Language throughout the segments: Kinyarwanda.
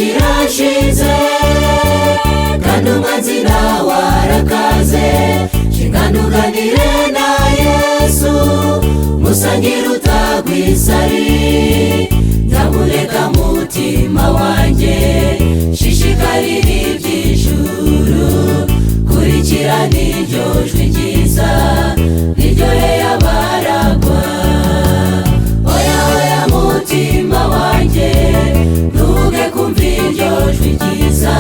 kirashize kandi umwanzi nawe arakaze. Shinganuganire na Yesu musangire utagwisari. Nyamuneka mutima wanjye shishikarira iby'ijuru, kurikira n'iryo jwi ryiza riryoheye abaragwa. Oya oya mutima wanjye ntuge kumva iryo jwi ryiza,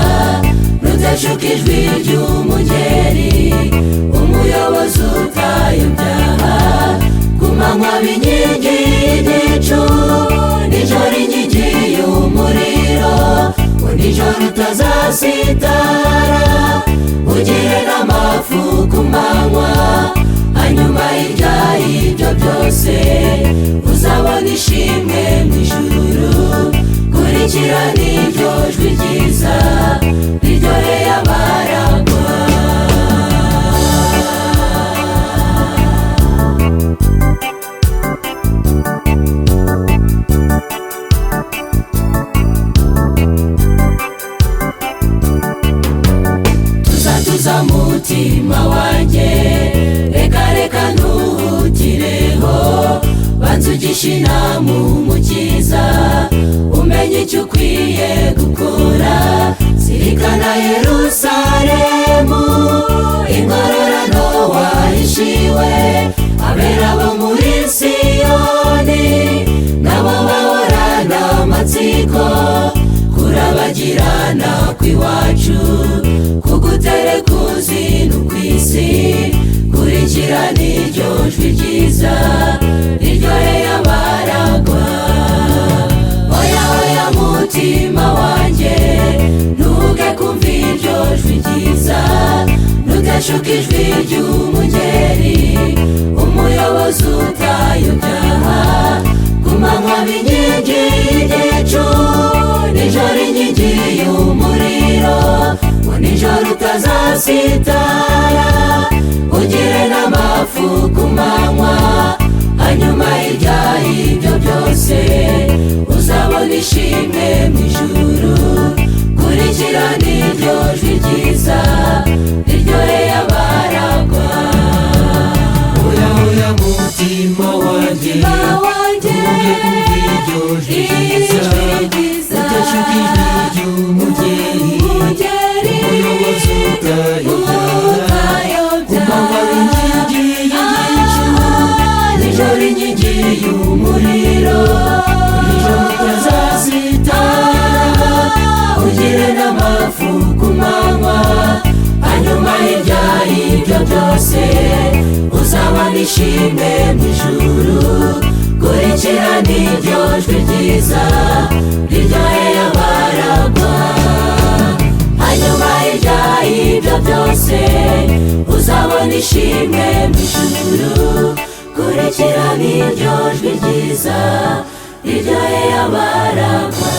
nuteshuka ijwi ry'umugeri umuyobozi utayobyaha. Ku manywa b'inkingi y'igicu, nijoro inkingi y'umuriro, ngo nijoro utazasitara. Ugire n'amafu ku manywa, hanyuma hirya y'ibyo byose uzabona ishimwe mu ijuru. Kurikira n'iryo jwi ryiza riryoheye abaragwa. Tuza mutima wanjye, reka reka ntuhutireho, banza ugishe inama umukiza, umenye icyo ukwiye gukora. Zirikana Yerusalemu, ingororano wahishiwe. Abera bo muri Siyoni nabo bahorana amatsiko, kurabagirana kw'iwacu kugutere kuzinu kw'isi. Kurikira n'iryo jwi ryiza riryoheye abaragwa. Oya oya mutima wanjye ntuge kumva iryo jwi ryiza, nuteshuka ijwi ry'umugeri umuyobozi utayobyaha. Ku manywa b'inkingi y'igicu, nijoro inkingi y'umuriro, ngo nijoro utazasitara. Ugire n'amafu ku manywa, hanyuma hirya y'ibyo byose uzabona ishimwe mu ijuru. Kurikira n'iryo jwi ryiza riryoheye abaragwa. Oya oya mutima wanjye ntuge kumva iryo jwi ryiza, nuteshuka ijwi ry'umugeri umuyobozi utayobyaha. Ku manywa b'inkingi y'igicu, nijoro inkingi y'umuriro, nijoro utazasitara. Ugire n'amafu ku manywa, hanyuma hirya y'ibyo byose uzabona ishimwe mu ijuru. Kurikira n'iryo jwi ryiza riryoheye abaragwa. Hanyuma hirya y'ibyo byose uzabona ishimwe mu ijuru. Kurikira n'iryo jwi ryiza riryoheye abaragwa.